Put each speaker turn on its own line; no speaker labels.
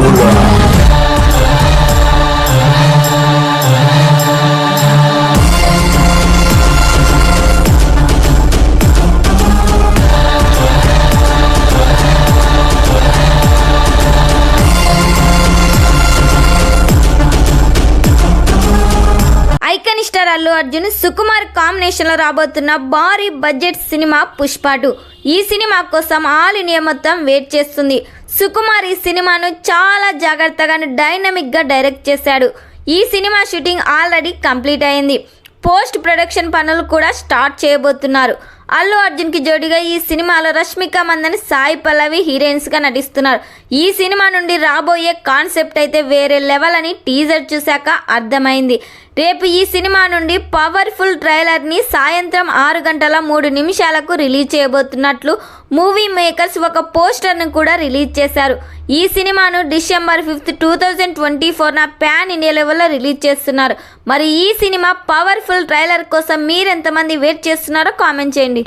Icon star Allu Arjun Sukumar combination లో రాబోతున్న భారీ బడ్జెట్ సినిమా పుష్ప 2. ఈ సినిమా కోసం ఆల్ ఇండియా మొత్తం వెయిట్ చేస్తుంది. సుకుమార్ ఈ సినిమాను చాలా జాగ్రత్తగా డైనమిక్ గా డైరెక్ట్ చేశాడు. ఈ సినిమా షూటింగ్ ఆల్రెడీ కంప్లీట్ అయింది. పోస్ట్ ప్రొడక్షన్ పనులు కూడా స్టార్ట్ చేయబోతున్నారు. అల్లు అర్జున్ కి జోడిగా ఈ సినిమాలో రష్మిక మందన, సాయి పల్లవి హీరోయిన్స్ గా నటిస్తున్నారు. ఈ సినిమా నుండి రాబోయే కాన్సెప్ట్ అయితే వేరే లెవెల్ అని టీజర్ చూశాక అర్థమైంది. రేపు ఈ సినిమా నుండి పవర్ఫుల్ ట్రైలర్ ని సాయంత్రం 6:03 రిలీజ్ చేయబోతున్నట్లు మూవీ మేకర్స్ ఒక పోస్టర్ ను కూడా రిలీజ్ చేశారు. ఈ సినిమాను December 5, 2024 ప్యాన్ ఇండియా లెవెల్లో రిలీజ్ చేస్తున్నారు. మరి ఈ సినిమా పవర్ఫుల్ ట్రైలర్ కోసం మీరెంతమంది వెయిట్ చేస్తున్నారో కామెంట్ చేయండి.